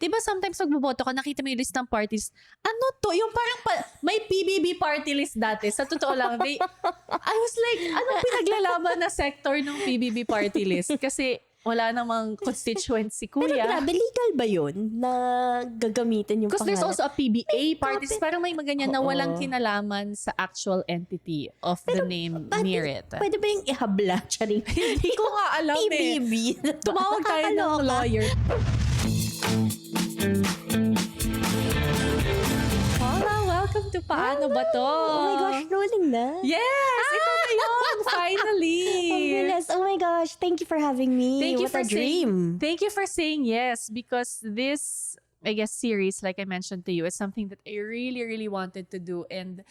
Diba sometimes magboboto ka, nakita mo yung list ng parties, ano to? Yung parang may PBB party list dati. Sa totoo lang, I was like, anong pinaglalaban na sector ng PBB party list? Kasi wala namang constituent si Pero kuya. grabe, legal ba yun na gagamitin yung Because there's pangalan? also a PBA parties. Parang may maganyan na Oo. walang kinalaman sa actual entity of the name near it. Pwede ba yung ihabla? Charing. Hindi ko nga alam PBB. Tumawag tayo ng Nakakaloka. lawyer. Paula, welcome to Paano Ba To? Oh my gosh, rolling na. Yes! Ito na yun! Finally! Ang bilis. Oh my gosh, thank you for having me. What a dream. Thank you for saying yes, because this, I guess, series, like I mentioned to you, is something that I really, really wanted to do, and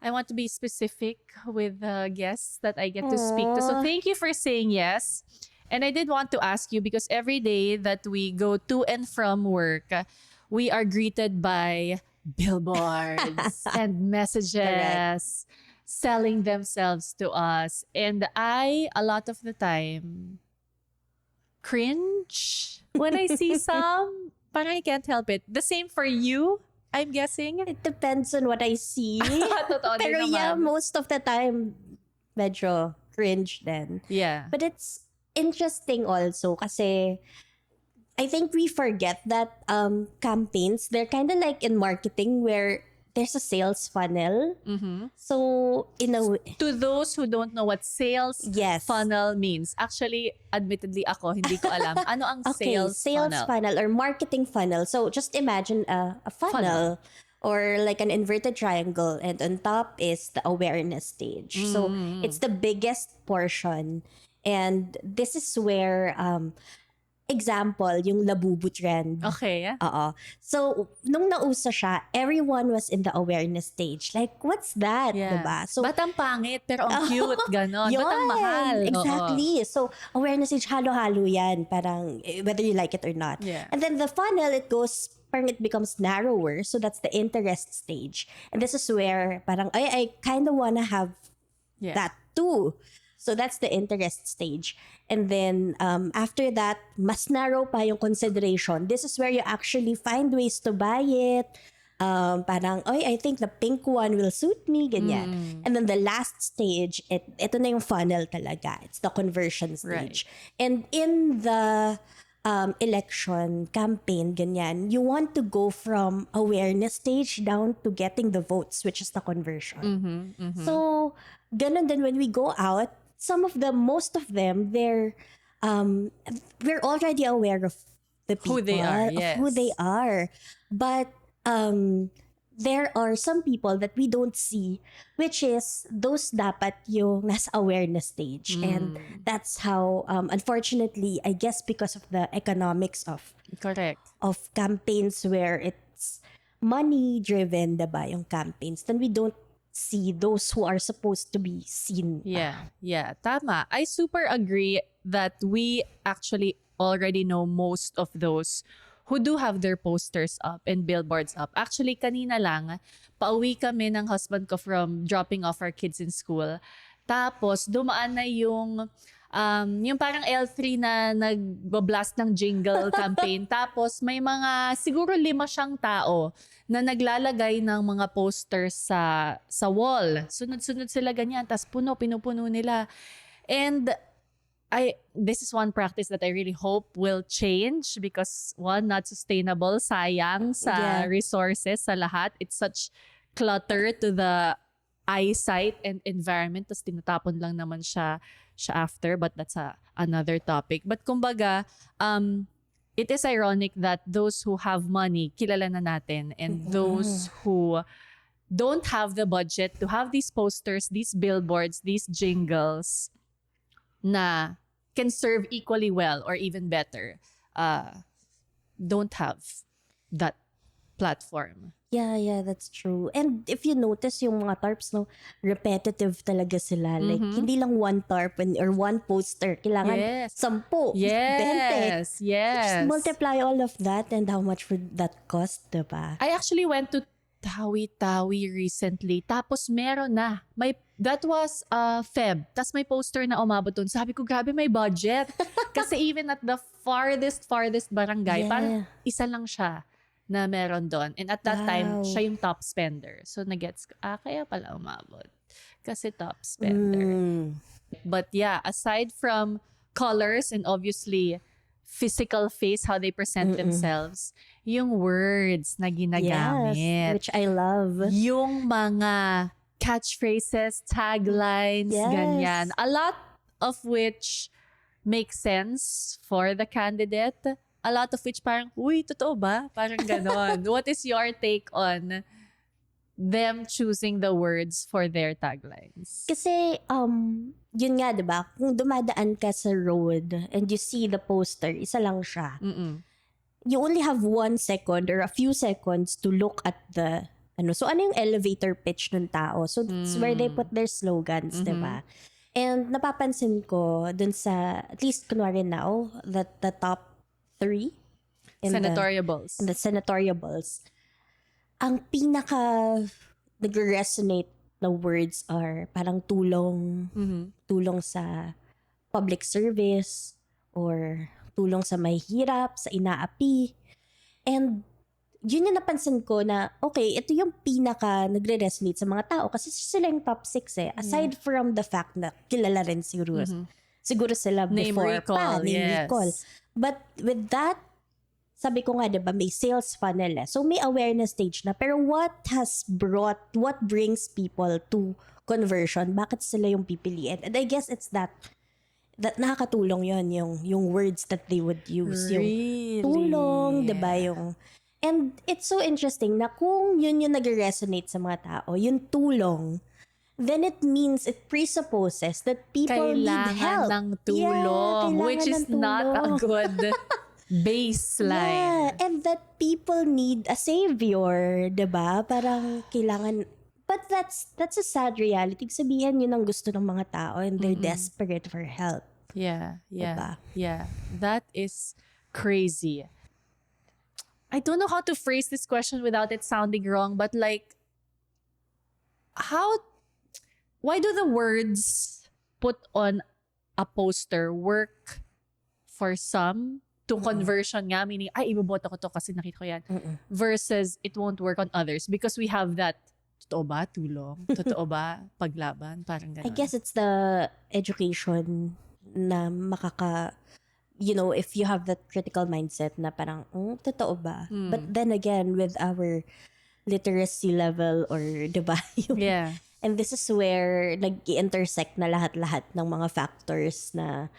I want to be specific with the guests that I get to speak to. So thank you for saying yes. And I did want to ask you, because every day that we go to and from work, we are greeted by billboards and messages selling themselves to us. And I, a lot of the time, cringe when I see some. Parang I can't help it. The same for you, I'm guessing. It depends on what I see. Totoo din Pero naman. yeah, most of the time, medyo cringe din. Yeah. But it's interesting also kasi I think we forget that campaigns, they're kind of like in marketing where there's a sales funnel. Mm-hmm. So, in a way, To those who don't know what sales Yes. funnel means, actually, admittedly ako, hindi ko alam. Ano ang okay, sales funnel? funnel or marketing funnel. So, just imagine a funnel. Or like an inverted triangle, and on top is the awareness stage. So, it's the biggest portion. And this is where, example, yung Labubu trend. Okay. Oo. So, nung nauso siya, everyone was in the awareness stage. Like, what's that? Yeah. Diba? So, Ba't ang pangit, pero ang cute, ganon. Ba't ang yun, mahal? Oo. Exactly. So, awareness stage, halo-halo yan. Parang, whether you like it or not. Yeah. And then the funnel, it goes, parang it becomes narrower. So, that's the interest stage. And this is where, parang, I kind of wanna have Yeah. that too. So that's the interest stage. And then after that, mas narrow pa yung consideration. This is where you actually find ways to buy it. Parang, I think the pink one will suit me, ganyan. And then the last stage, ito na yung funnel talaga. It's the conversion stage. And in the election campaign, ganyan, you want to go from awareness stage down to getting the votes, which is the conversion. So, ganun din when we go out, most of them, we're already aware of the people, Who they are, yes. of who they are. But there are some people that we don't see, which is those dapat yung nasa awareness stage. And that's how, unfortunately, I guess because of the economics of Correct. campaigns where it's money-driven, diba, yung campaigns, then we don't see those who are supposed to be seen. Yeah. Tama. I super agree that we actually already know most of those who do have their posters up and billboards up. Actually, kanina lang, pauwi kami ng husband ko from dropping off our kids in school. Tapos, dumaan na yung parang L3 na nagbablast ng jingle campaign. Tapos, may mga, siguro 5 siyang tao na naglalagay ng mga posters sa wall. Sunod-sunod sila ganyan. Tapos, pinupuno nila. And, this is one practice that I really hope will change because one, not sustainable, sayang sa resources, sa lahat. It's such clutter to the eyesight and environment. Tapos tinatapon lang naman siya after, but that's another topic. But kumbaga, it is ironic that those who have money, kilala na natin, and those who don't have the budget to have these posters, these billboards, these jingles na can serve equally well or even better, don't have that platform. Yeah, that's true. And if you notice yung mga tarps, no, repetitive talaga sila. Like, hindi lang one tarp or one poster. Kailangan 10, 20. Yes. Just multiply all of that and how much would that cost, diba? I actually went to Tawi-Tawi recently. Tapos meron na. That was Feb. Tapos may poster na umabot dun. Sabi ko, grabe may budget. Kasi even at the farthest barangay. Yeah. Parang isa lang siya na meron doon. And at that time, Wow. siya yung top spender. So, nagets ko, kaya pala umabot. Kasi top spender. But yeah, aside from colors and obviously physical face, how they present themselves, yung words na ginagamit. Yes, which I love. Yung mga catchphrases, taglines, Yes. ganyan. A lot of which make sense for the candidate. A lot of which parang, uy, totoo ba? Parang ganon. What is your take on them choosing the words for their taglines? Kasi, yun nga, diba? Kung dumadaan ka sa road and you see the poster, isa lang siya. You only have 1 second or a few seconds to look at the, so ano yung elevator pitch ng tao? So, that's where they put their slogans, diba? And napapansin ko dun sa, at least kunwari now, that the top 3 in Senatoriables. the senatoriables, ang pinaka nag-resonate na words are parang tulong, tulong sa public service, or tulong sa mahihirap, sa inaapi. And yun yung napansin ko na, okay, ito yung pinaka nagre-resonate sa mga tao kasi sila yung top 6 eh. Aside from the fact na kilala rin siguro. Siguro sila Name before recall, name yes. recall. But with that, sabi ko nga, diba, may sales funnel eh. So may awareness stage na. Pero what brings people to conversion? Bakit sila yung pipiliin? And I guess it's that nakakatulong yon yung words that they would use. Really? Yung tulong, diba, yung... And it's so interesting na kung yun yung nag-resonate sa mga tao, yung tulong, then it means, it presupposes that people need help. Kailangan ng tulong, Yeah, which is kailangan ng not a tulong. good baseline. Yeah, and that people need a savior, 'di ba? Parang kailangan, but that's a sad reality. Ibig sabihin yun ang gusto ng mga tao and they're desperate for help. Yeah. Diba? Yeah. That is crazy. I don't know how to phrase this question without it sounding wrong, but like, why do the words put on a poster work for some to conversion nga, meaning, ay, iboboto ko to kasi nakita ko yan, versus it won't work on others because we have that, totoo ba, tulong? Totoo ba, paglaban? Parang I gano'n. guess it's the education na if you have that critical mindset na parang, totoo ba? But then again, with our literacy level or, diba? Yeah. And this is where nag-intersect na lahat-lahat ng mga factors na,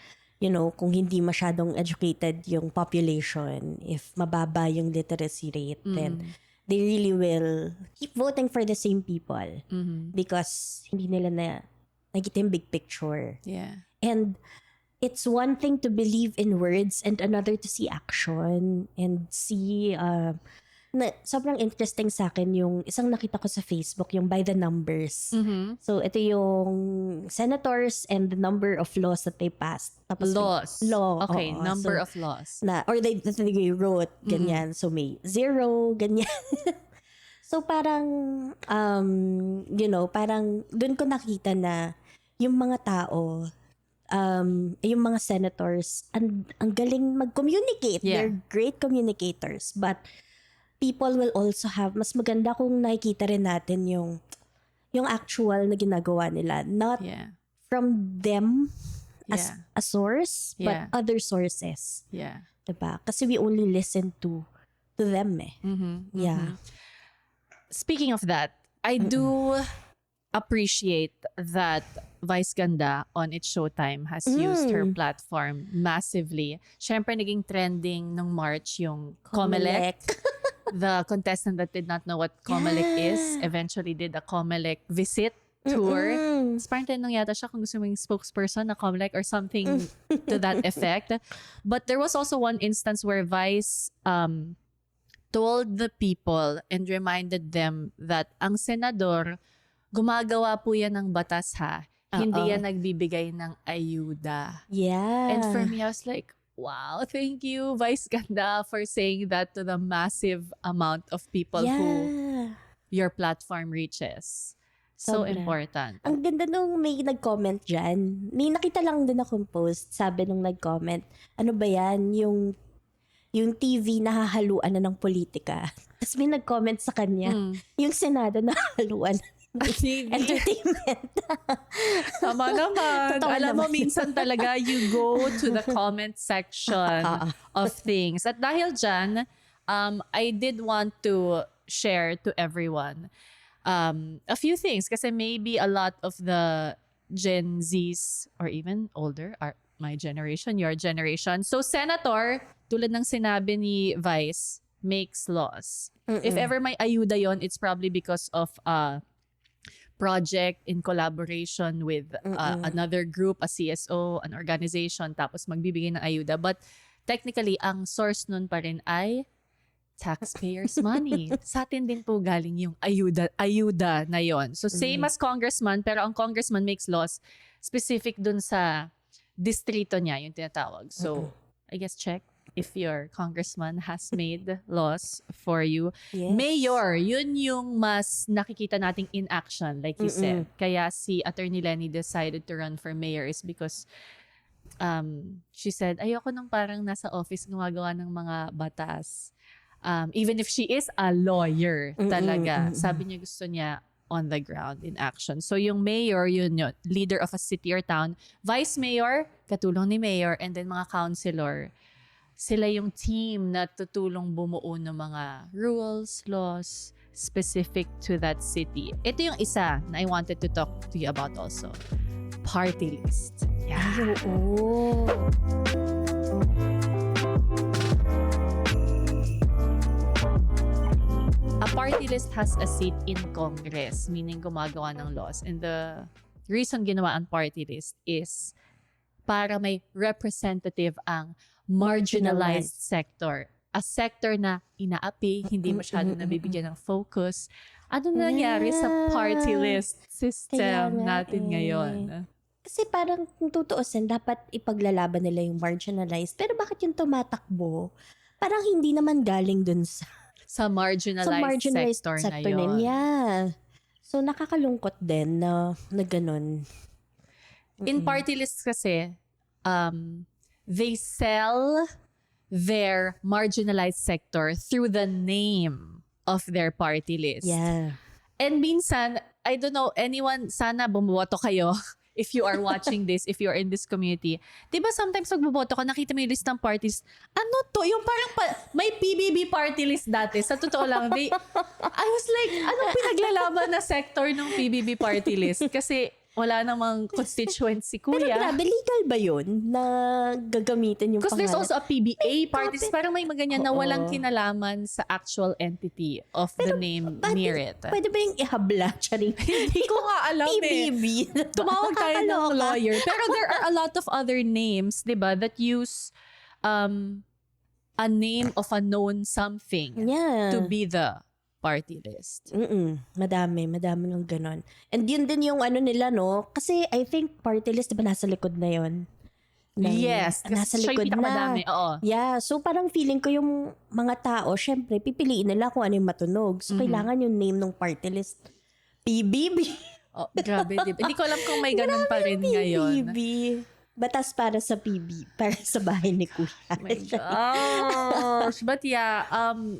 kung hindi masyadong educated yung population, if mababa yung literacy rate, then they really will keep voting for the same people because hindi nila nakikita yung big picture. Yeah. And it's one thing to believe in words and another to see action and see na sobrang interesting sa akin yung isang nakita ko sa Facebook, yung by the numbers. So ito yung senators and the number of laws that they passed. Tapos law. Okay, oo. number So, of laws. or they wrote ganyan. So may 0 ganyan. So parang parang doon ko nakita na yung mga tao, yung mga senators, ang galing mag-communicate. Yeah. They're great communicators, but people will also have, mas maganda kung nakikita rin natin yung actual na ginagawa nila, not from them as a source, but other sources. Yeah. Diba? Kasi we only listen to them eh. Yeah. Speaking of that, I do appreciate that Vice Ganda on its Showtime has used her platform massively. Siyempre, naging trending ng March yung Comelec. The contestant that did not know what Comelec is eventually did a Comelec visit tour. Tapos parang tinanong yata siya kung gusto mong spokesperson na Comelec or something to that effect. But there was also one instance where Vice told the people and reminded them that ang senador, gumagawa po yan ng batas ha. Hindi yan nagbibigay ng ayuda. Yeah. And for me, I was like, wow, thank you, Vice Ganda, for saying that to the massive amount of people who your platform reaches. So Sobra. important. Ang ganda nung may nag-comment dyan. May nakita lang din akong post. Sabi nung nag-comment, ano ba yan? Yung TV nahahaluan na ng politika. Tapos may nag-comment sa kanya, yung Senado nahahaluan ng TV. entertainment. Tama naman. Totoo Alam mo, naman. minsan talaga you go to the comment section of things. At dahil dyan, I did want to share to everyone a few things kasi maybe a lot of the Gen Zs or even older are my generation, your generation. So Senator, tulad ng sinabi ni Vice, makes laws. If ever may ayuda yon, it's probably because of a project in collaboration with another group, a CSO, an organization, tapos magbibigay ng ayuda. But technically, ang source nun pa rin ay taxpayers' money. Sa atin din po galing yung ayuda na yon. So same as congressman, pero ang congressman makes laws specific dun sa distrito niya, yung tinatawag. So, I guess check if your congressman has made laws for you. Yes. Mayor, yun yung mas nakikita nating in action, like you said. Kaya si Attorney Lenny decided to run for mayor is because she said, ayoko nung parang nasa office gumagawa ng mga batas. Even if she is a lawyer talaga, sabi niya gusto niya on the ground in action. So yung mayor, yun, leader of a city or town. Vice mayor, katulong ni mayor, and then mga councilor. Sila yung team na tutulong bumuo ng mga rules, laws, specific to that city. Ito yung isa na I wanted to talk to you about also. Party list. Yeah. Ay, oo. A party list has a seat in Congress, meaning gumagawa ng laws. And the reason ginawa ang party list is para may representative ang marginalized sector. A sector na inaapi, hindi masyado nabibigyan ng focus. Ano nangyari sa party list system Kaya nga natin eh. ngayon? Kasi parang kung tutuusin, dapat ipaglalaban nila yung marginalized. Pero bakit yung tumatakbo? Parang hindi naman galing dun Sa marginalized, sector na yun. Yeah. So nakakalungkot din na ganun. In party lists kasi, they sell their marginalized sector through the name of their party list. Yeah. And minsan, I don't know, anyone, sana bumuboto kayo if you are watching this, if you are in this community. Diba sometimes magboboto ka, nakita mo yung list ng parties, ano to? Yung parang may PBB party list dati. Sa totoo lang, I was like, anong pinaglalaban na sector ng PBB party list? Kasi wala namang constituency, Pero kuya. grabe, legal ba yun na gagamitin yung Because there's pangalan? also a PBA parties. grabe. Parang may maganyan na Oo. walang kinalaman sa actual entity of the name near it. Pwede ba yung ihabla? Charing. Hindi ko nga alam eh. PBB. Tumawag tayo ng Nakakaloka. lawyer. Pero there are a lot of other names, di ba, that use a name of a known something Yeah. to be the party list. Madami ng ganon. And yun din yung ano nila, no? Kasi I think party list, diba nasa likod na yun? Yes, kasi Nasa siya yung likod na. pinakamadami. Oo. Yeah, so parang feeling ko yung mga tao, syempre, pipiliin nila kung ano yung matunog. So, kailangan yung name ng party list. PBB. Oh, grabe, di ba? Hindi ko alam kung may ganun pa rin ngayon. PBB. Batas para sa PB. Para sa bahay ni Kuya. Oh my gosh. But yeah,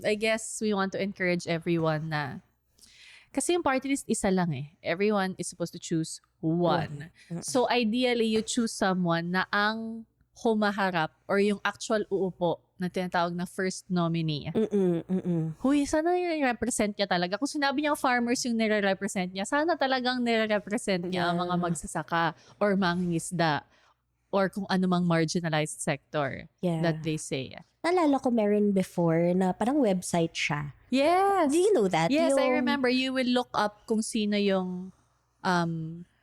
I guess we want to encourage everyone na kasi yung party list isa lang eh. Everyone is supposed to choose one. So ideally, you choose someone na ang humaharap or yung actual uupo na tinatawag na first nominee. Huy, sana nire-represent niya talaga. Kung sinabi niya farmers yung nire-represent niya, sana talagang nire-represent niya ang mga magsasaka or mangingisda or kung anumang marginalized sector that they say. Nalala ko meron before na parang website siya. Yes! Do you know that? Yes, I Yung- remember. You will look up kung sino yung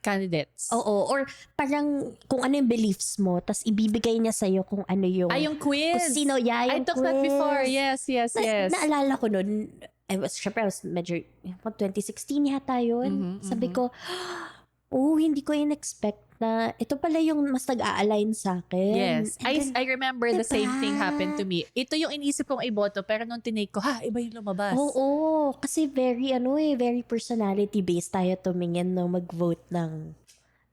candidates. Oo, or parang kung ano yung beliefs mo, tas ibibigay niya sa'yo kung ano yung... Ay, yung quiz! Kung sino, I yung took that quiz. before. Yes. Naalala ko nun, syempre I was medyo, 2016 yata yun. Sabi ko, hindi ko in-expect na ito pala yung mas nag-a-align sa akin. Yes. And then, I remember the same thing diba? happened to me. Ito yung inisip kong iboto, pero nung tinake ko, iba yung lumabas. Oo, kasi very very personality based tayo tumingin no mag-vote ng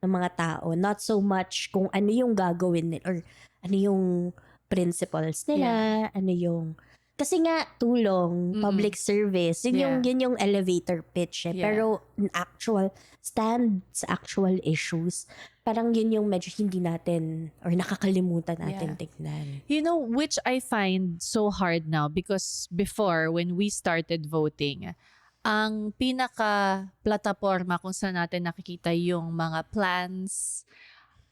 mga tao. Not so much kung ano yung gagawin nila or ano yung principles nila, ano yung kasi nga tulong, public service, Yeah. yun yung elevator pitch eh. Yeah. Pero in actual stand sa actual issues, parang yun yung medyo hindi natin or nakakalimutan natin Yeah. tignan. You know, which I find so hard now because before, when we started voting, ang pinaka-plataforma kung saan natin nakikita yung mga plans,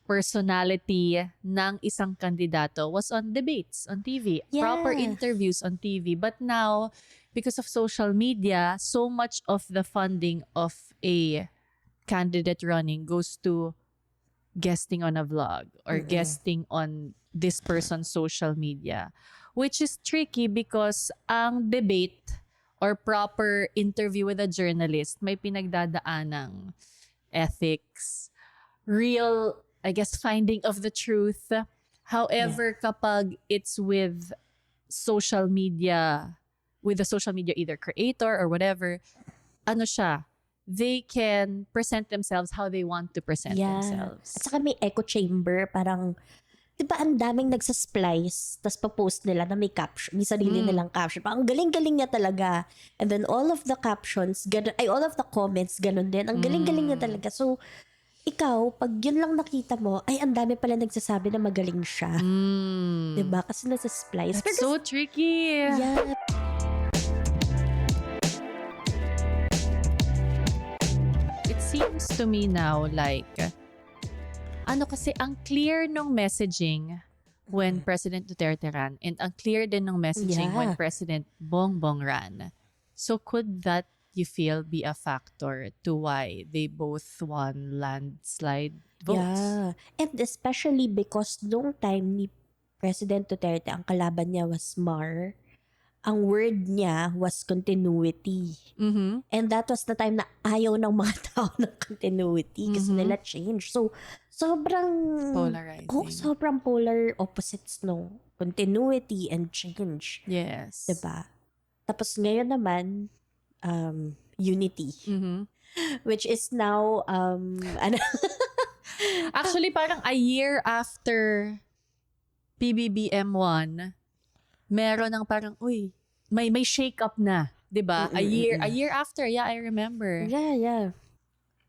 personality ng isang kandidato was on debates on TV, proper Yeah. interviews on TV. But now, because of social media, so much of the funding of a candidate running goes to guesting on a vlog or guesting on this person's social media, which is tricky because ang debate or proper interview with a journalist may pinagdadaanang ethics, real, I guess, finding of the truth. However, kapag it's with social media, with the social media either creator or whatever, ano siya, they can present themselves how they want to present themselves. At saka may echo chamber, parang, di ba ang daming nagsasplice, tas pa-post nila na may caption, may sarili nilang caption. Parang ang galing-galing niya talaga. And then all of the captions, all of the comments, ganun din. Ang galing-galing niya talaga. So, ikaw, pag yun lang nakita mo, ay, ang dami pala nagsasabi na magaling siya. Di ba? Kasi nasa-splice. That's so tricky. Yeah. It seems to me now like, kasi ang clear nung messaging when President Duterte ran and ang clear din ng messaging when President Bongbong ran. So could that, you feel, be a factor to why they both won landslide votes? Yeah. And especially because nung time ni President Duterte, ang kalaban niya was Mar. Ang word niya was continuity. Mm-hmm. And that was the time na ayaw ng mga tao ng continuity kasi nila change. So, sobrang Polarizing. Sobrang polar opposites no. Continuity and change. Yes. Diba? Tapos ngayon naman, unity. Mm-hmm. Which is now, Actually, parang a year after PBBM 1, meron ng parang, may shake up na, 'di ba? A year after, yeah, I remember. Yeah.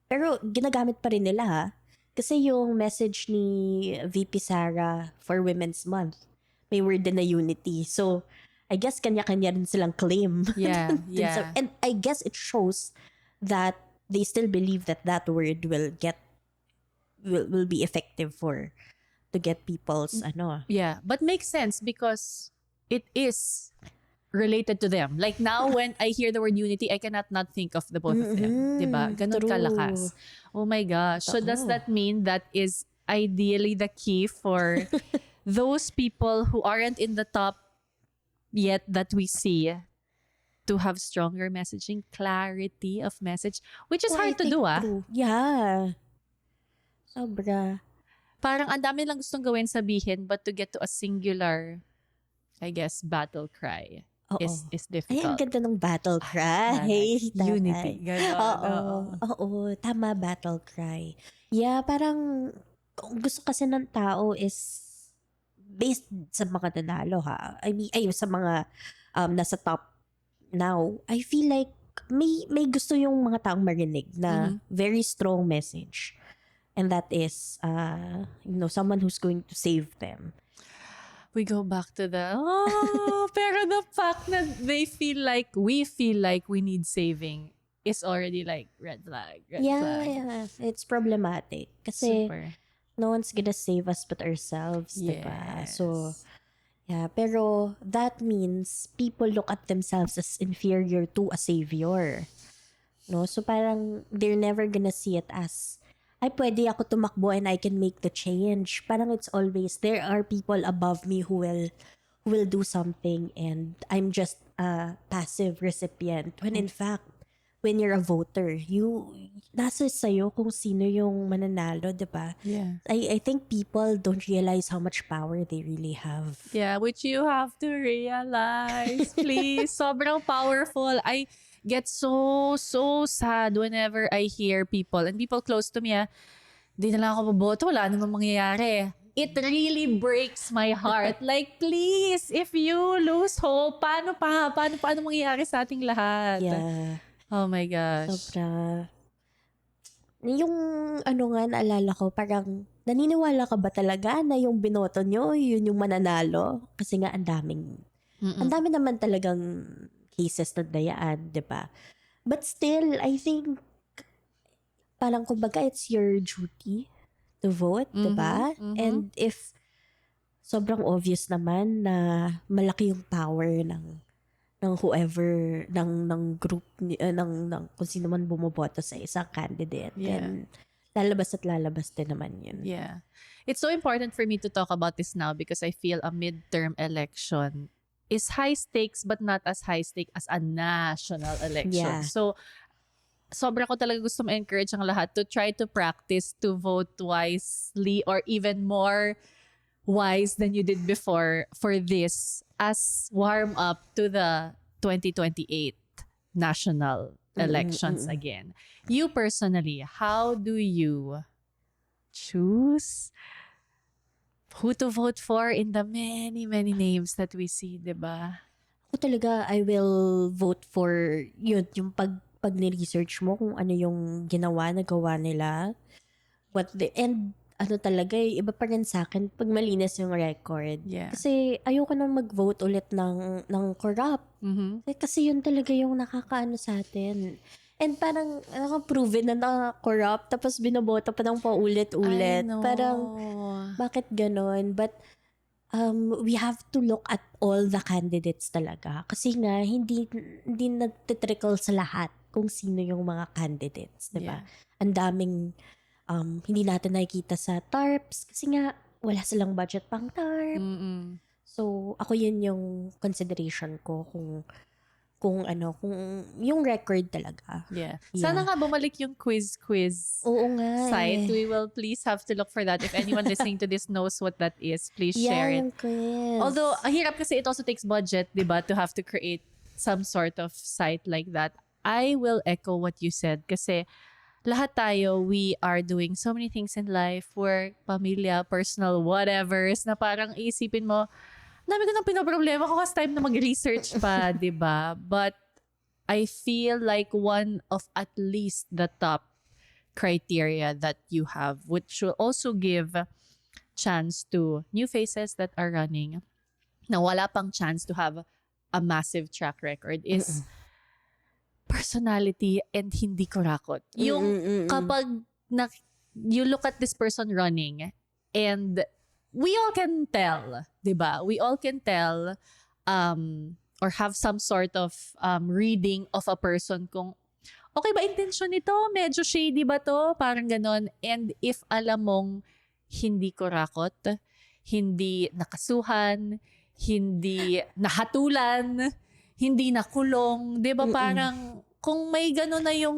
Pero ginagamit pa rin nila ha. Kasi yung message ni VP Sara for Women's Month, may word din na unity. So, I guess kanya-kanya rin silang claim. Yeah, So, yeah. and I guess it shows that they still believe that that word will be effective to get people's Yeah, but makes sense because it is related to them. Like now, when I hear the word unity, I cannot not think of the both of them. Diba? Ganon True. kalakas. Oh my gosh. So does that mean that is ideally the key for those people who aren't in the top yet that we see to have stronger messaging, clarity of message, which is I hard to think do, true. Yeah. Sobra. Parang ang dami lang gustong gawin, sabihin, but to get to a singular, I guess, battle cry Oo. is Ay, ang difficult. ganda ng battle cry. Taray. Unity. Ganon. Oo. Tama, battle cry. Yeah, parang kung gusto kasi ng tao is based sa mga nanalo ha. I mean, sa mga nasa top now, I feel like may gusto yung mga taong marinig na very strong message. And that is, someone who's going to save them. We go back to pero the fact that we feel like we need saving is already like red flag. Yeah. It's problematic. Kasi Super. no one's gonna save us but ourselves, diba? Yes. So, yeah. Pero that means people look at themselves as inferior to a savior. No? So parang they're never gonna see it as, ay, pwede ako tumakbo and I can make the change. Parang it's always, there are people above me who will do something and I'm just a passive recipient. When in fact, when you're a voter, nasa sa'yo kung sino yung mananalo, di ba? Yeah. I think people don't realize how much power they really have. Yeah, which you have to realize. Please. Sobrang powerful. I get so sad whenever I hear people and people close to me, di na lang ako boboto, wala namang mangyayari. It really breaks my heart. Like, please, if you lose hope, paano mangyayari sa ating lahat? Yeah. Oh my gosh. Sobra. Yung nga naalala ko, parang naniniwala ka ba talaga na yung binoto nyo, yun yung mananalo? Kasi nga ang dami naman talagang cases na dayaan, di ba? But still, I think, parang kumbaga, it's your duty to vote, di ba? And if sobrang obvious naman na malaki yung power ng whoever, ng group, ng kung sino man bumoboto sa isang candidate, then lalabas din naman yun. Yeah. It's so important for me to talk about this now because I feel a midterm election is high stakes but not as high stake as a national election. Yeah. So, sobra ko talaga gusto ma-encourage ang lahat to try to practice to vote wisely or even more wise than you did before for this as warm up to the 2028 national elections again. You personally, how do you choose who to vote for in the many names that we see, diba? Ako talaga, I will vote for yun, yung pag ni-research mo kung ano yung nagawa nila. And talaga, iba pa rin sa akin pag malinis yung record. Yeah. Kasi ayoko na mag-vote ulit ng corrupt. Kasi yun talaga yung nakakaano sa atin. And parang proven na corrupt tapos binoboto pa ng paulit-ulit. I know. Parang bakit ganon? But we have to look at all the candidates talaga. Kasi nga, hindi natitrickle sa lahat kung sino yung mga candidates, di ba? Yeah. Ang daming hindi natin nakikita sa TARPs kasi nga wala silang budget pang TARP. So, ako yun yung consideration ko kung yung record talaga. Yeah. Sana nga bumalik yung quiz Oo nga site. We will please have to look for that. If anyone listening to this knows what that is, please share it. Yung quiz. Although, ang hirap kasi it also takes budget, di ba, to have to create some sort of site like that. I will echo what you said kasi lahat tayo, we are doing so many things in life, work, pamilya, personal, whatevers, na parang isipin mo, dami ko nang pinoproblema ko kasi time na mag-research pa, di ba? But I feel like one of at least the top criteria that you have, which will also give chance to new faces that are running, na wala pang chance to have a massive track record, is personality and hindi kurakot. Yung kapag you look at this person running and we all can tell, diba? We all can tell or have some sort of reading of a person kung okay ba intention nito? Medyo shady ba to? Parang ganon. And if alam mong hindi kurakot, hindi nakasuhan, hindi nahatulan, hindi nakulong, di ba? Parang kung may gano'n na yung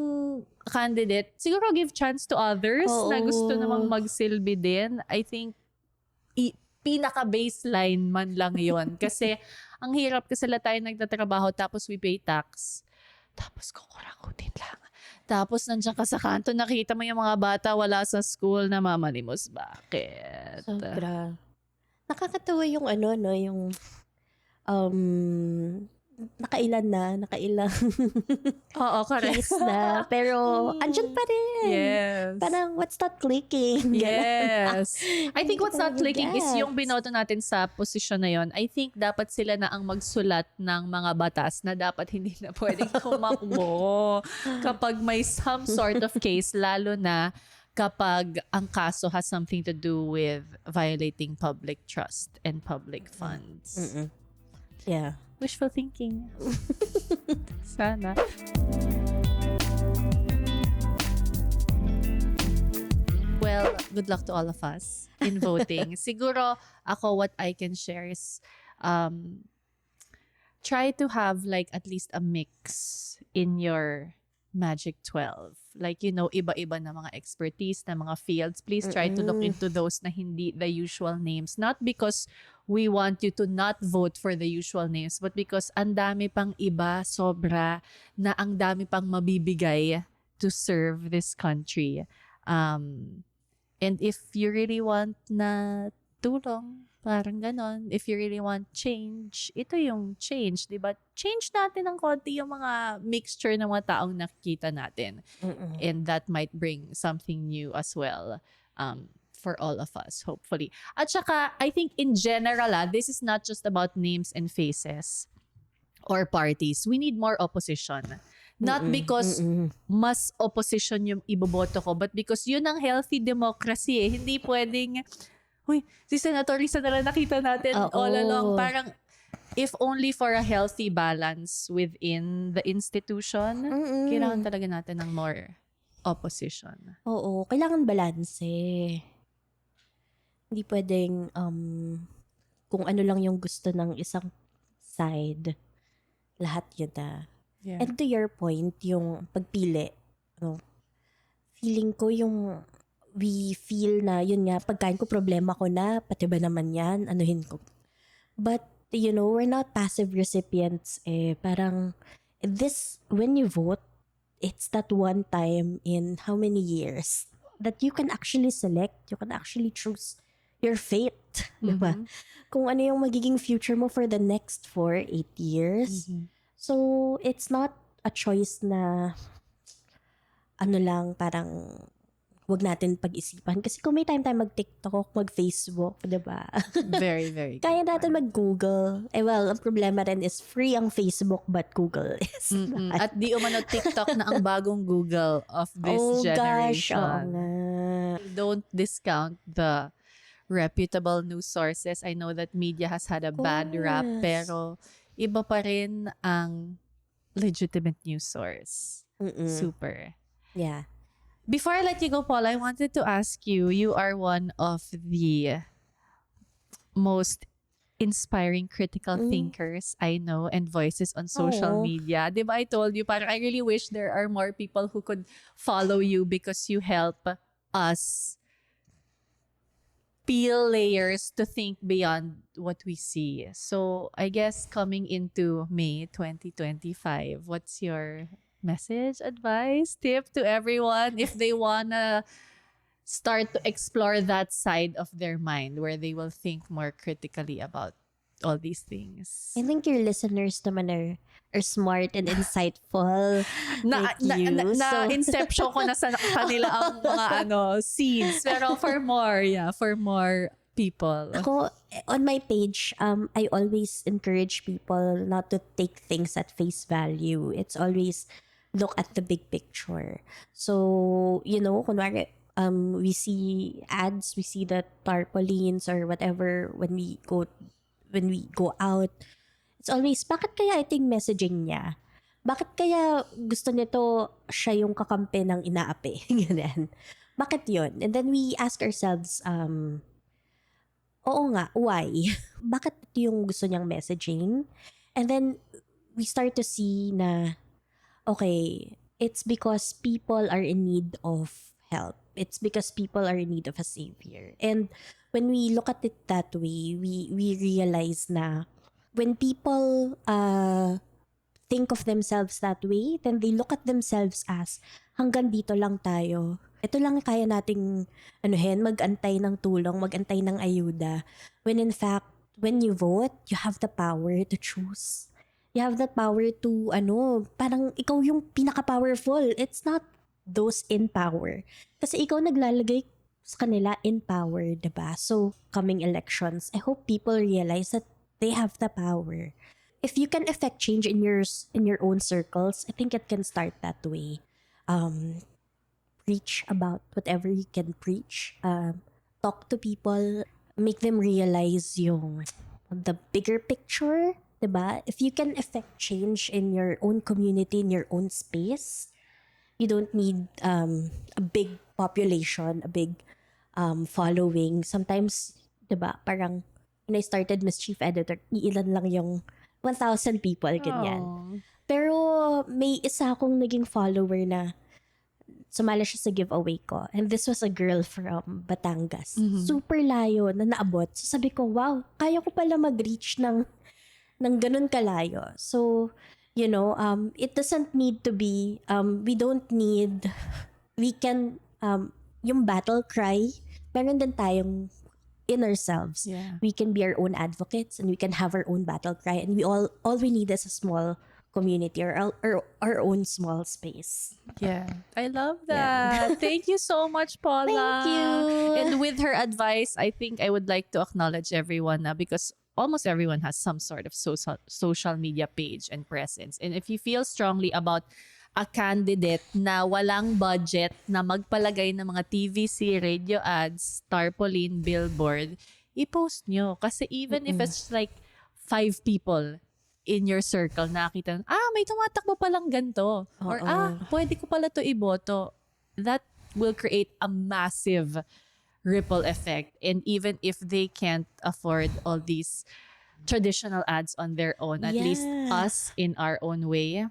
candidate, siguro give chance to others na gusto namang magsilbi din. I think pinaka-baseline man lang yon. Kasi ang hirap kasi sila tayo nagtatrabaho tapos we pay tax. Tapos kukurakutin lang. Tapos nandiyan ka sa kanto, nakita mo yung mga bata wala sa school na mamalimos. Bakit? Sobra. Nakakatawa yung yung nakailang Oo, correct. case na. Pero, andyan pa rin. Yes. Parang, what's not clicking? Yes. I think what's not Hindi ko clicking is gets. yung binoto natin sa posisyon na yon. I think dapat sila na ang magsulat ng mga batas na dapat hindi na pwedeng tumakbo kapag may some sort of case, lalo na kapag ang kaso has something to do with violating public trust and public funds. Yeah. Wishful thinking. Sana. Well, good luck to all of us in voting. Siguro, ako, what I can share is try to have like at least a mix in your Magic 12. Like, iba-iba na mga expertise na mga fields. Please try to look into those na hindi the usual names. Not because we want you to not vote for the usual names, but because ang dami pang iba, sobra, na ang dami pang mabibigay to serve this country. And if you really want na tulong, parang ganon. If you really want change, ito yung change, di ba? Change natin ng konti yung mga mixture ng mga taong nakikita natin. And that might bring something new as well for all of us, hopefully. At saka, I think in general, this is not just about names and faces or parties. We need more opposition. Not because mas opposition yung iboboto ko, but because yun ang healthy democracy eh. Hindi pwedeng, uy, si Senator Risa na lang nakita natin all along. Parang, if only for a healthy balance within the institution, kailangan talaga natin ng more opposition. Oo, kailangan balance. Hindi pwedeng kung ano lang yung gusto ng isang side, lahat yun na. Yeah. And to your point, yung pagpili, feeling ko yung we feel na yun nga, pagkain ko problema ko na, pati ba naman yan, anuhin ko. But, we're not passive recipients Parang, when you vote, it's that one time in how many years that you can actually select, you can actually choose your fate. Diba? Kung ano yung magiging future mo for the next 4-8 years. So, it's not a choice na parang wag natin pag-isipan. Kasi kung may time tayo mag-TikTok, mag-Facebook, diba? Very, very good. Kaya natin mag-Google. Well, ang problema rin is free ang Facebook but Google is not. At di umano TikTok na ang bagong Google of this generation. Gosh, nga. Don't discount the reputable news sources. I know that media has had a bad rap, pero iba pa rin ang legitimate news source. Super. Yeah. Before I let you go, Paul, I wanted to ask you, you are one of the most inspiring critical thinkers I know and voices on social media. Diba I told you, parang I really wish there are more people who could follow you because you help us peel layers to think beyond what we see. So, I guess coming into May 2025, what's your message, advice, tip to everyone if they wanna start to explore that side of their mind where they will think more critically about all these things? I think your listeners naman are smart and insightful like you. Inception ko na sa kanila ang mga seeds. Pero for more people. Ako, on my page, I always encourage people not to take things at face value. It's always look at the big picture. So, kunwari, we see ads, we see the tarpaulins or whatever when we go out. It's always, bakit kaya ito yung messaging niya? Bakit kaya gusto nito siya yung kakampi ng inaapi? Ganyan. Bakit yun? And then we ask ourselves, oo nga, why? Bakit ito yung gusto niyang messaging? And then we start to see na, okay, it's because people are in need of help. It's because people are in need of a savior. And when we look at it that way, we realize na when people think of themselves that way, then they look at themselves as hanggang dito lang tayo. Ito lang kaya nating mag-antay ng tulong, mag-antay ng ayuda. When in fact, when you vote, you have the power to choose. You have the power to, parang ikaw yung pinaka-powerful. It's not those in power. Kasi ikaw naglalagay sa kanila in power, diba? So, coming elections, I hope people realize that they have the power. If you can affect change in your own circles, I think it can start that way. Preach about whatever you can preach. Talk to people, make them realize the bigger picture, diba? If you can affect change in your own community, in your own space, you don't need a big population, a big following. Sometimes, diba, parang when I started Mischief Editor, iilan lang yung 1,000 people, ganyan. Oh. Pero may isa akong naging follower na sumala siya sa giveaway ko. And this was a girl from Batangas. Super layo na naabot. So sabi ko, wow, kaya ko pala mag-reach ng ganun kalayo. So, it doesn't need to be, we can, yung battle cry, meron din tayong in ourselves. Yeah. We can be our own advocates and we can have our own battle cry. And all we need is a small community or our own small space. Yeah. I love that. Thank you so much, Paula. Thank you. And with her advice, I think I would like to acknowledge everyone na because almost everyone has some sort of social media page and presence. And if you feel strongly about a candidate na walang budget na magpalagay ng mga TVC, radio ads, tarpaulin, billboard, i-post nyo. Kasi even if it's like 5 people in your circle, nakita, may tumatakbo palang ganito. Or, pwede ko pala to iboto. That will create a massive ripple effect. And even if they can't afford all these traditional ads on their own, at least us in our own way,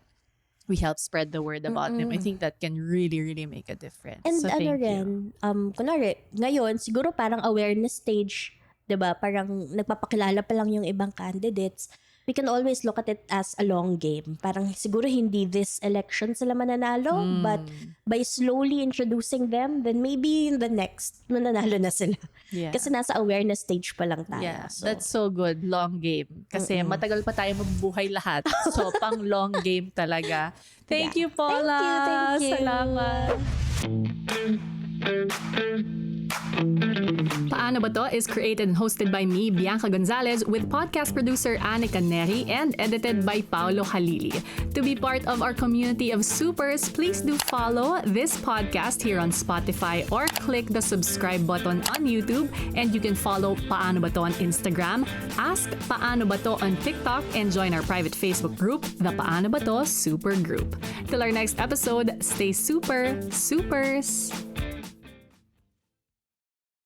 we help spread the word about them. I think that can really, really make a difference. And so thank you. Kunwari, ngayon, siguro parang awareness stage, 'di ba? Parang nagpapakilala pa lang yung ibang candidates. We can always look at it as a long game. Parang siguro hindi this election sila mananalo, but by slowly introducing them, then maybe in the next, mananalo na sila. Yeah. Kasi nasa awareness stage pa lang tayo. Yeah, So, that's so good. Long game. Kasi matagal pa tayo mabubuhay lahat. So, pang long game talaga. Thank you, Paula. Thank you. Salamat. Paano Ba To is created and hosted by me, Bianca Gonzalez, with podcast producer Anika Neri and edited by Paolo Halili. To be part of our community of supers, please do follow this podcast here on Spotify or click the subscribe button on YouTube, and you can follow Paano Ba To on Instagram, ask Paano Ba To on TikTok, and join our private Facebook group, the Paano Ba To Super Group. Till our next episode, stay super, supers!